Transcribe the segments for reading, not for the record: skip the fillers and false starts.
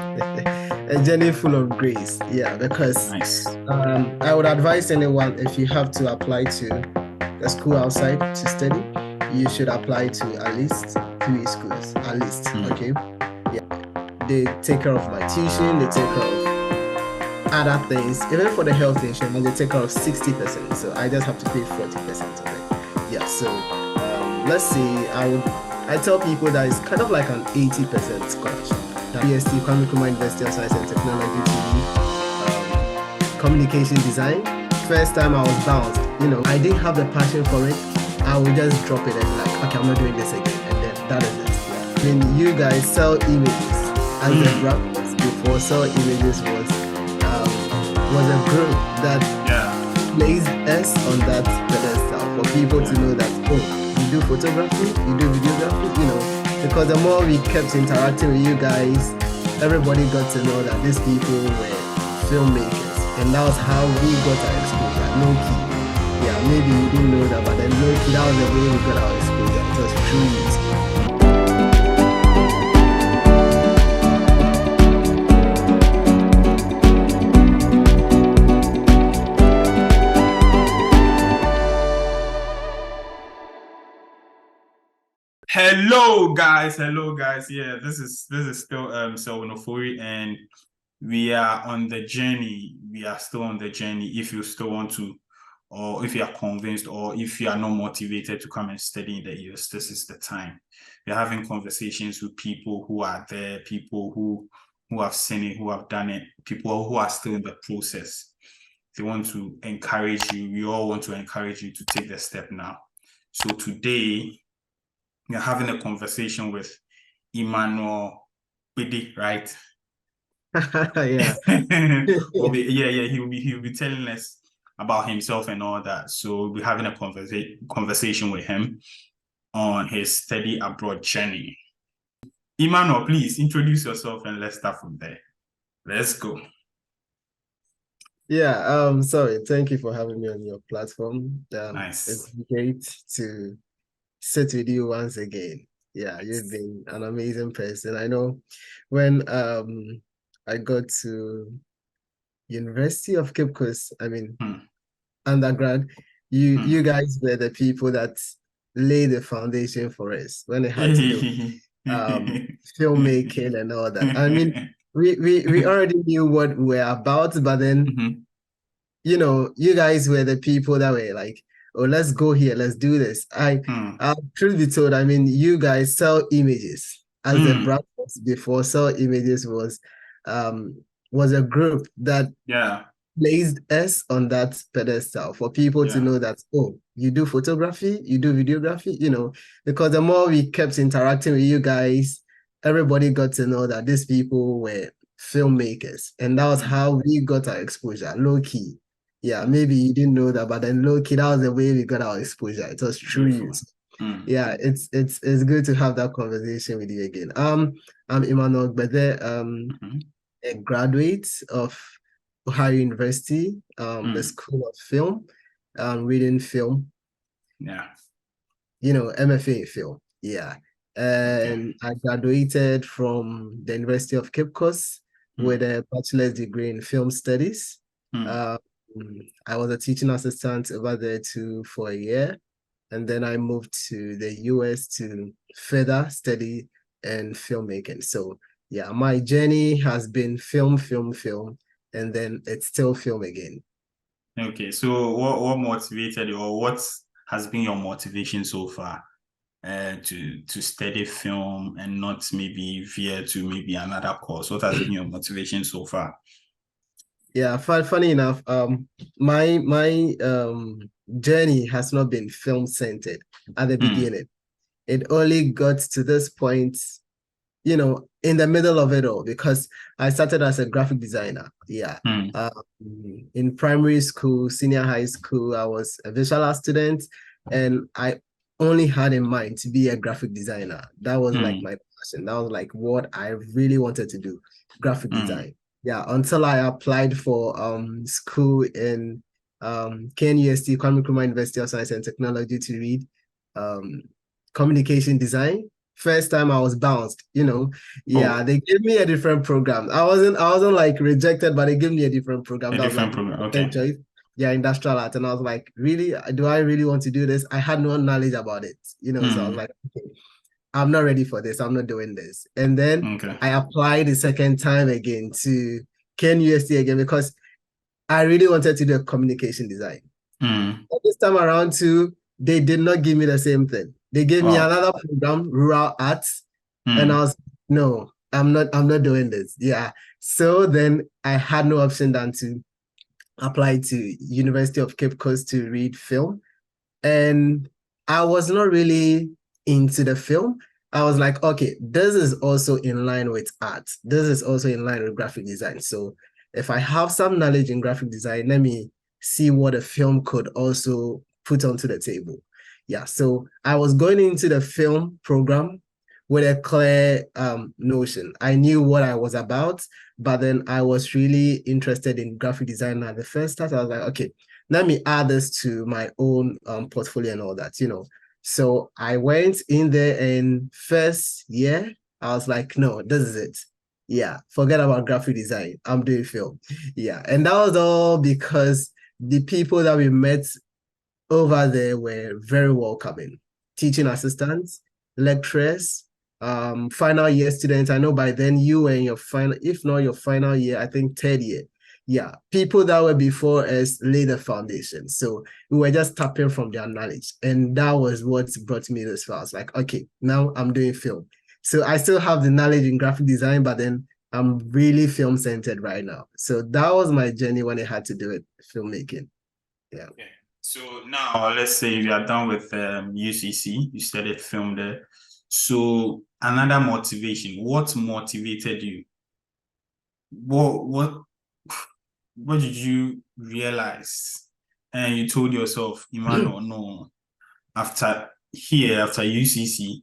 A journey full of grace. Yeah, because Nice. I would advise anyone if you have to apply to a school outside to study, you should apply to at least three schools. At least, Hmm. okay? Yeah, they take care of my tuition, they take care of other things, even for the health insurance, they take care of 60%. So I just have to pay 40% of it. Yeah, so let's see, I tell people that it's kind of like an 80% scholarship. BST, Kwame University of Science and Technology, communication design. First time I was bounced, I didn't have the passion for it. I would just drop it and like, okay, I'm not doing this again. And then that is it. Yeah. I mean, you guys sell images as a graphics before sell images was a group that placed us on that pedestal for people to know that, oh, you do photography, you do videography, because the more we kept interacting with you guys, everybody got to know that these people were filmmakers. And that was how we got our exposure, low key. Yeah, maybe you didn't know that, but then low key, that was the way we got our exposure. It was through YouTube. Hello guys. Yeah, this is still Selwynofori, and we are on the journey. We are still on the journey. If you still want to, or if you are convinced, or if you are not motivated to come and study in the US, this is the time. We're having conversations with people who are there, people who have seen it, who have done it, people who are still in the process. They want to encourage you. We all want to encourage you to take the step now. So today we're having a conversation with Emmanuel, right? Yeah. He'll be telling us about himself and all that. So we'll be having a conversation with him on his study abroad journey. Emmanuel, please introduce yourself and let's start from there. Let's go. Yeah, sorry, thank you for having me on your platform. Nice. It's great to sit with you once again. Yeah, you've been an amazing person. I know when I got to University of Cape Coast, undergrad, you guys were the people that laid the foundation for us when it had to do filmmaking and all that. I mean, we already knew what we were about, but then you guys were the people that were like, oh, let's go here, let's do this. Truth be told, I mean, you guys sell images as the brand was before. Sell images was a group that placed us on that pedestal for people to know that, oh, you do photography, you do videography, because the more we kept interacting with you guys, everybody got to know that these people were filmmakers. And that was how we got our exposure, low key. Yeah, maybe you didn't know that, but then low key, that was the way we got our exposure. It was true use. Yeah, it's good to have that conversation with you again. I'm Emmanuel, but a graduate of Ohio University, the School of Film, reading film. Yeah. MFA in film. Yeah. And I graduated from the University of Cape Coast with a bachelor's degree in film studies. I was a teaching assistant over there too for a year. And then I moved to the US to further study in filmmaking. So yeah, my journey has been film, and then it's still film again. Okay, so what motivated you, or what has been your motivation so far to study film and not maybe veer to maybe another course? What has been your motivation so far? Yeah, funny enough, my journey has not been film centered at the beginning. It only got to this point, in the middle of it all, because I started as a graphic designer. Yeah. In primary school, senior high school, I was a visual art student, and I only had in mind to be a graphic designer. That was like my passion. That was like what I really wanted to do, graphic design. Yeah, until I applied for school in KNUST, Kwame University of Science and Technology, to read communication design. first time I was bounced, Yeah, Oh, they gave me a different program. I wasn't like rejected, but they gave me a different program. a That was different like program. second Okay. choice. Yeah, industrial art. And I was like, really? Do I really want to do this? I had no knowledge about it, so I was like, okay, I'm not ready for this. I'm not doing this. And then Okay. I applied the second time again to KNUST again because I really wanted to do a communication design. But this time around too, they did not give me the same thing. They gave me another program, rural arts, and I was no, I'm not doing this. Yeah. So then I had no option than to apply to University of Cape Coast to read film. And I was not really into the film. I was like, okay, this is also in line with art. This is also in line with graphic design. So if I have some knowledge in graphic design, let me see what a film could also put onto the table. Yeah, so I was going into the film program with a clear notion. I knew what I was about, but then I was really interested in graphic design at the first start. I was like, okay, let me add this to my own portfolio and all that, So I went in there and first year, I was like, no, this is it. Yeah, forget about graphic design. I'm doing film. Yeah, and that was all because the people that we met over there were very welcoming. Teaching assistants, lecturers, final year students. I know by then you were in your final, if not your final year, I think third year. Yeah, people that were before us laid the foundation. So we were just tapping from their knowledge. And that was what brought me this far. I was like, okay, now I'm doing film. So I still have the knowledge in graphic design, but then I'm really film centered right now. So that was my journey when I had to do it, filmmaking. Yeah. Okay. So now let's say you are done with UCC, you studied film there. So another motivation, what motivated you? What did you realize? And you told yourself, Emmanuel, no, after UCC,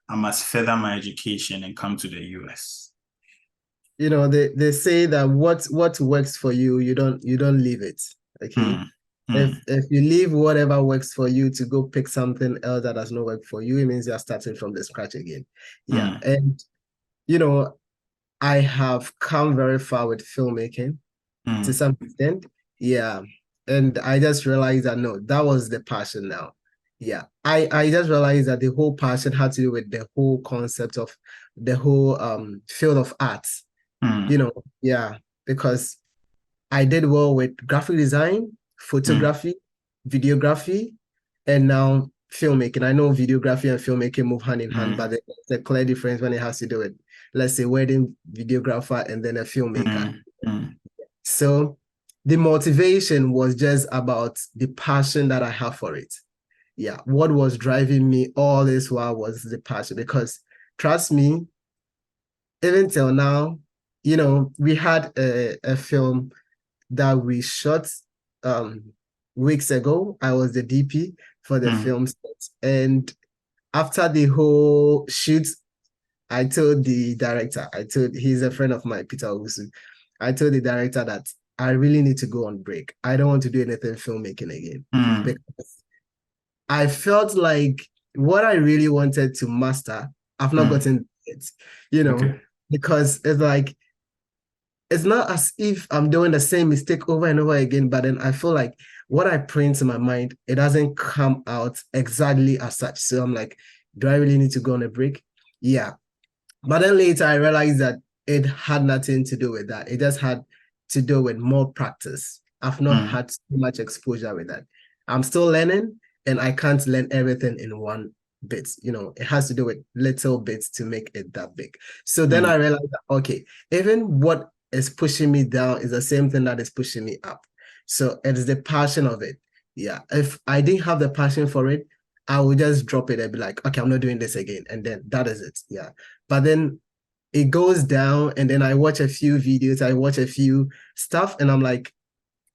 I must further my education and come to the US. They say that what works for you, you don't leave it. Okay. If you leave whatever works for you to go pick something else that does not work for you, it means you're starting from the scratch again. Yeah. And I have come very far with filmmaking to some extent. Yeah. And I just realized that no, that was the passion now. Yeah. I just realized that the whole passion had to do with the whole concept of the whole field of arts. Yeah, because I did well with graphic design, photography, videography, and now filmmaking. I know videography and filmmaking move hand in hand, but there's a clear difference when it has to do with, let's say, wedding videographer and then a filmmaker. So the motivation was just about the passion that I have for it. Yeah, what was driving me all this while was the passion, because trust me, even till now, we had a film that we shot weeks ago. I was the DP for the film set. And after the whole shoot, I told the director, he's a friend of mine, Peter Owusu. I told the director that I really need to go on break. I don't want to do anything filmmaking again. Because I felt like what I really wanted to master, I've not gotten it, because it's like, it's not as if I'm doing the same mistake over and over again, but then I feel like what I print in my mind, it doesn't come out exactly as such. So I'm like, do I really need to go on a break? Yeah. But then later I realized that it had nothing to do with that. It just had to do with more practice. I've not had too much exposure with that. I'm still learning, and I can't learn everything in one bit. It has to do with little bits to make it that big. So then I realized that, okay, even what is pushing me down is the same thing that is pushing me up. So it is the passion of it. Yeah. If I didn't have the passion for it, I would just drop it and be like, okay, I'm not doing this again. And then that is it. Yeah. But then it goes down, and then I watch a few videos, I watch a few stuff, and I'm like,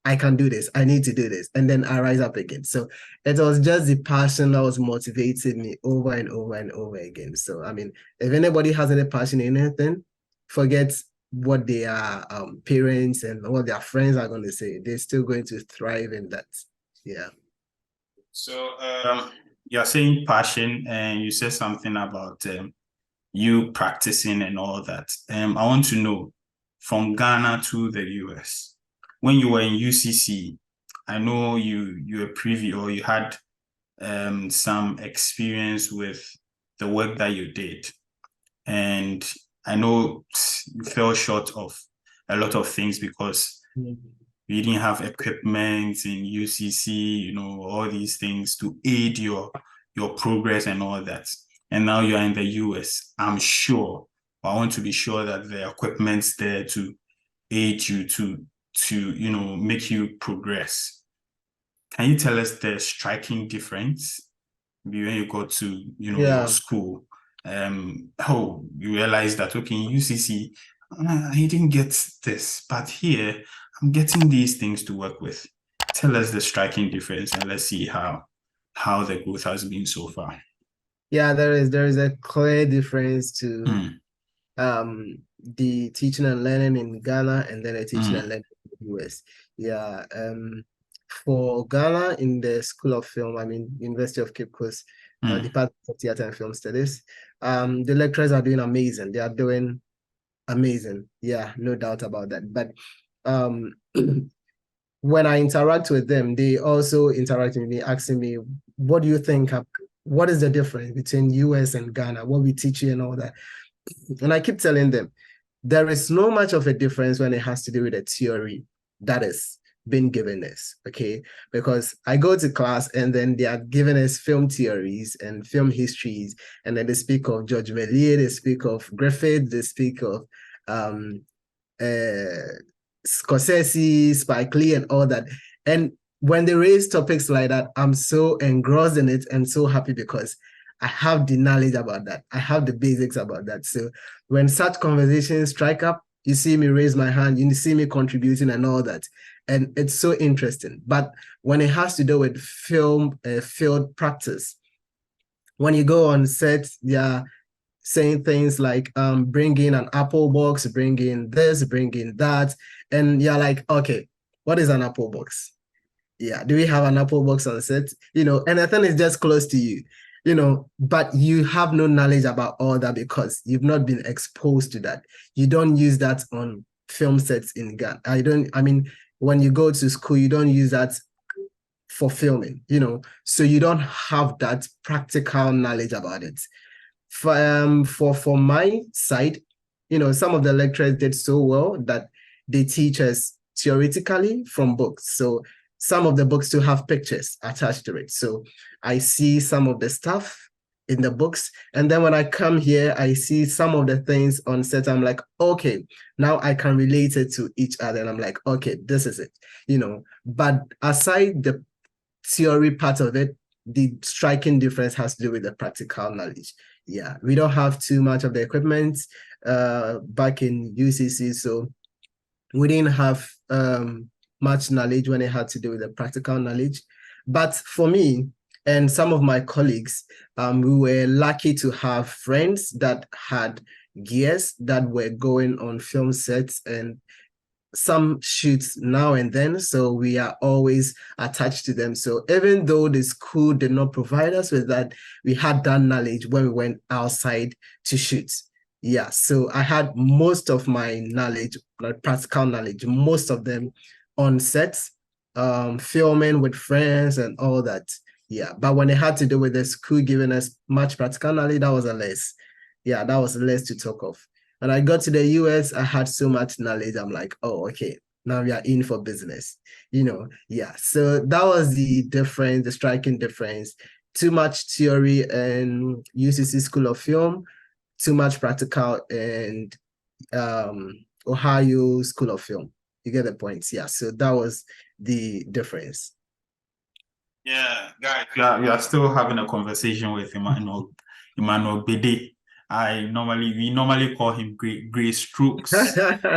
I can do this. I need to do this. And then I rise up again. So it was just the passion that was motivating me over and over and over again. So, I mean, if anybody has any passion in anything, forget what their parents and what their friends are going to say. They're still going to thrive in that. Yeah. So you're saying passion, and you said something about you practicing and all that. I want to know, from Ghana to the US, when you were in UCC, I know you were privy, or you had some experience with the work that you did. And I know you fell short of a lot of things because we didn't have equipment in UCC, all these things to aid your progress and all that. And now you're in the US. I'm sure, I want to be sure that the equipment's there to aid you to make you progress. Can you tell us the striking difference when you go to your school? You realize that, okay, in UCC, I didn't get this, but here I'm getting these things to work with. Tell us the striking difference, and let's see how the growth has been so far. Yeah, there is a clear difference to the teaching and learning in Ghana and then the teaching and learning in the US. Yeah. For Ghana, in the School of Film, University of Cape Coast, Department of Theatre and Film Studies, the lecturers are doing amazing. They are doing amazing. Yeah, no doubt about that. But when I interact with them, they also interact with me, asking me, what do you think? What is the difference between US and Ghana? What we teach you and all that? And I keep telling them, there is no much of a difference when it has to do with the theory that is being given us, okay? Because I go to class and then they are giving us film theories and film histories, and then they speak of George Méliès, they speak of Griffith, they speak of Scorsese, Spike Lee, and all that. And when they raise topics like that, I'm so engrossed in it and so happy because I have the knowledge about that. I have the basics about that. So when such conversations strike up, you see me raise my hand, you see me contributing and all that. And it's so interesting. But when it has to do with film, field practice, when you go on set, saying things like bring in an Apple box, bring in this, bring in that. And you're like, okay, what is an Apple box? Yeah, do we have an Apple box on set? And the thing is just close to you, but you have no knowledge about all that because you've not been exposed to that. You don't use that on film sets in Ghana. When you go to school, you don't use that for filming, so you don't have that practical knowledge about it. For my side, some of the lecturers did so well that they teach us theoretically from books. So some of the books still have pictures attached to it. So I see some of the stuff in the books. And then when I come here, I see some of the things on set. I'm like, okay, now I can relate it to each other. And I'm like, okay, this is it, But aside the theory part of it, the striking difference has to do with the practical knowledge. Yeah, we don't have too much of the equipment back in UCC, so we didn't have much knowledge when it had to do with the practical knowledge. But for me and some of my colleagues, we were lucky to have friends that had gears that were going on film sets and some shoots now and then, so we are always attached to them. So even though the school did not provide us with that, we had that knowledge when we went outside to shoot. Yeah, so I had most of my knowledge, like practical knowledge, most of them on sets, filming with friends and all that. Yeah, but when it had to do with the school giving us much practical knowledge, that was a less. Yeah, that was less to talk of. When I got to the US, I had so much knowledge. I'm like, oh, okay, now we are in for business. Yeah. So that was the difference, the striking difference. Too much theory in UCC School of Film, too much practical and Ohio School of Film. You get the point? Yeah. So that was the difference. Yeah, guys, we are still having a conversation with Emmanuel Bede. We normally call him Gray Strokes.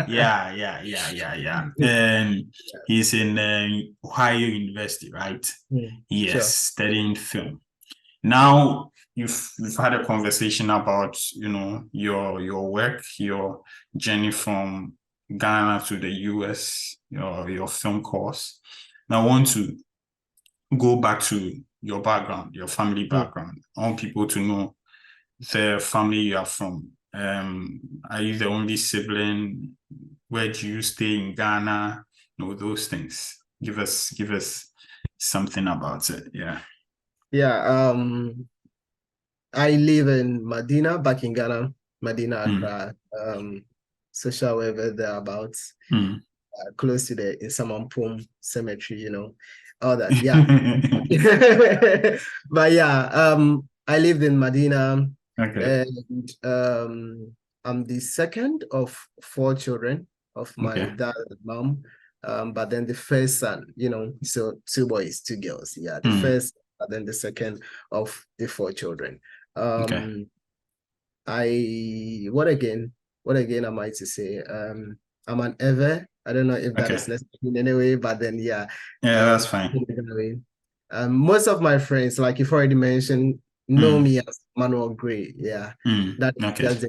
yeah. And he's in Ohio University, right? Yes, sure. Studying film. Now we've had a conversation about your work, your journey from Ghana to the US, your film course. Now I want to go back to your background, your family background. I want people to know the family you are from? Are you the only sibling? Where do you stay in Ghana? Those things. Give us something about it. Yeah. Yeah. I live in Medina, back in Ghana, Medina, Accra, social wherever thereabouts, close to the Isamampum Cemetery, all that. Yeah. But yeah, I lived in Medina, Okay. and I'm the second of 4 children of my dad and mom. But then the first son, so 2 boys, 2 girls. Yeah, the first, and then the second of the 4 children. Okay. What again am I to say? I'm an ever. I don't know if that is necessary in any way, but then yeah. Yeah, that's fine. Most of my friends, like you've already mentioned, know me as Emmanuel Gray. Yeah. That's just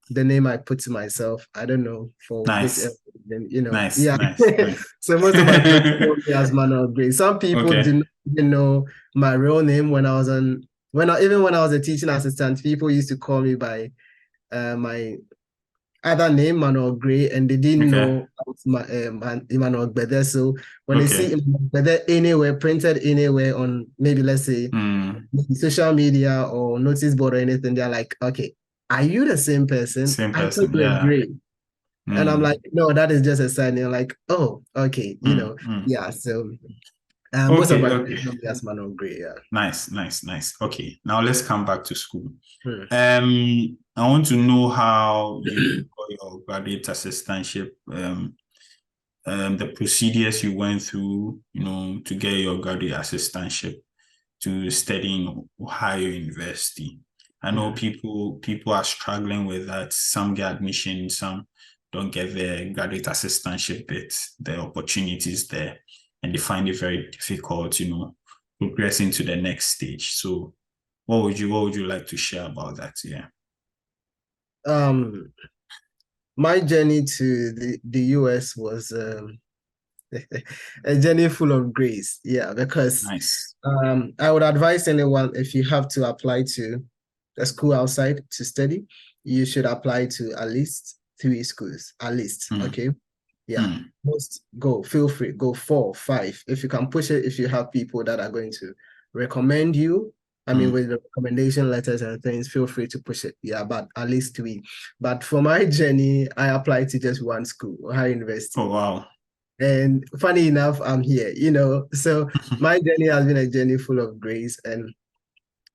the name I put to myself. I don't know for which reason, Nice. Yeah. Nice. So most of my friends know me as Emmanuel Gray. Some people do not even know my real name when I was a teaching assistant. People used to call me by my other name, Emmanuel Gray, and they didn't know my Emmanuel Gbede. So when they see Emmanuel Gbede anywhere, printed anywhere on maybe, let's say, social media or notice board or anything, they're like, okay, are you the same person? I thought you were Gray. And I'm like, no, that is just a sign. They're like, oh, okay, yeah. So most of my friends know me as Emmanuel Gray. Yeah. Nice. Okay, now let's come back to school. I want to know how you got your graduate assistantship, the procedures you went through, to get your graduate assistantship to study in Ohio University. I know people are struggling with that. Some get admission, some don't get the graduate assistantship bit, the opportunities there, and they find it very difficult, progressing to the next stage. So what would you like to share about that? Yeah. My journey to the US was a journey full of grace. Yeah, because nice. I would advise anyone, if you have to apply to a school outside to study, you should apply to at least 3 schools, at least. Okay. Yeah. Feel free, go 4, 5. If you can push it, if you have people that are going to recommend you, with the recommendation letters and things, feel free to push it. Yeah, but at least 3. But for my journey, I applied to just 1 school, Ohio University. Oh, wow. And funny enough, I'm here, So my journey has been a journey full of grace, and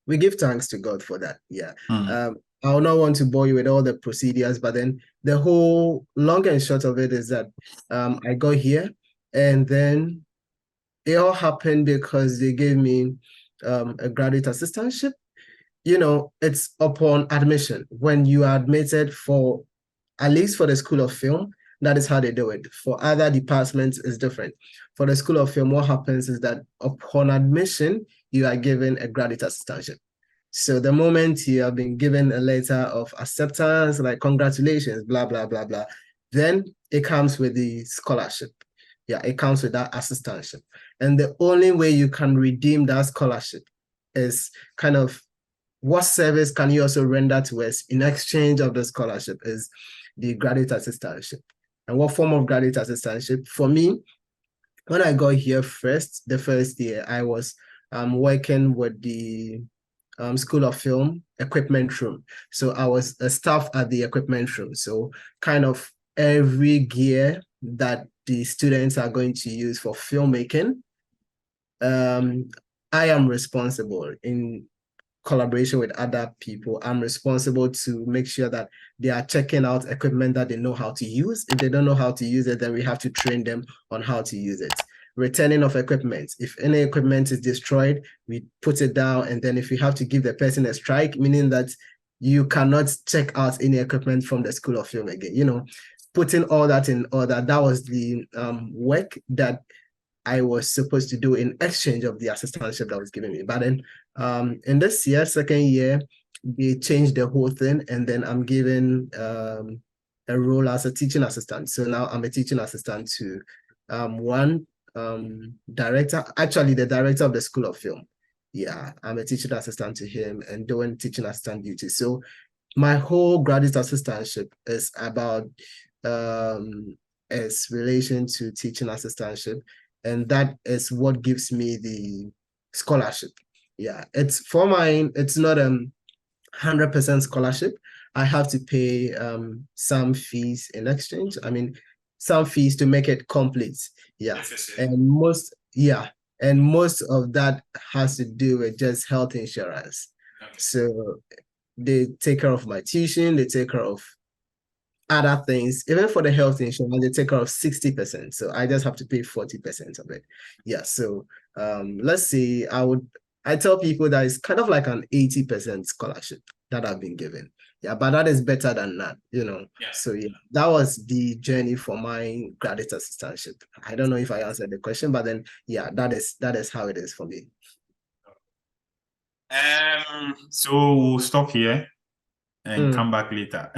we give thanks to God for that. Yeah. I will not want to bore you with all the procedures, but then the whole long and short of it is that I got here, and then it all happened because they gave me a graduate assistantship. It's upon admission. When you are admitted at least for the School of Film, that is how they do it. For other departments, it's different. For the School of Film, what happens is that upon admission, you are given a graduate assistantship. So the moment you have been given a letter of acceptance, like congratulations, blah, blah, blah, blah, then it comes with the scholarship. Yeah, it comes with that assistantship. And the only way you can redeem that scholarship is kind of what service can you also render to us in exchange of the scholarship is the graduate assistantship. And what form of graduate assistantship? For me, when I got here the first year, I was working with the School of Film equipment room. So I was a staff at the equipment room. So kind of every gear that the students are going to use for filmmaking, I am responsible in collaboration with other people. I'm responsible to make sure that they are checking out equipment that they know how to use. If they don't know how to use it, then we have to train them on how to use it. Returning of equipment. If any equipment is destroyed, we put it down. And then if we have to give the person a strike, meaning that you cannot check out any equipment from the School of Film again, putting all that in order, that was the work that I was supposed to do in exchange of the assistantship that was given me. But then in this year, second year, they changed the whole thing, and then I'm given a role as a teaching assistant. So now I'm a teaching assistant to one director, actually the director of the School of Film. Yeah, I'm a teaching assistant to him and doing teaching assistant duties. So my whole graduate assistantship is about its relation to teaching assistantship, and that is what gives me the scholarship. Yeah, it's for mine. It's not 100% scholarship. I have to pay some fees in exchange. I mean, some fees to make it complete. Yeah, and most of that has to do with just health insurance. So they take care of my tuition, they take care of other things. Even for the health insurance, they take care of 60%. So I just have to pay 40% of it. Yeah. So let's see. I tell people that it's kind of like an 80% scholarship that I've been given. Yeah, but that is better than that, Yeah. So yeah, that was the journey for my graduate assistantship. I don't know if I answered the question, but then yeah, that is how it is for me. So we'll stop here and come back later.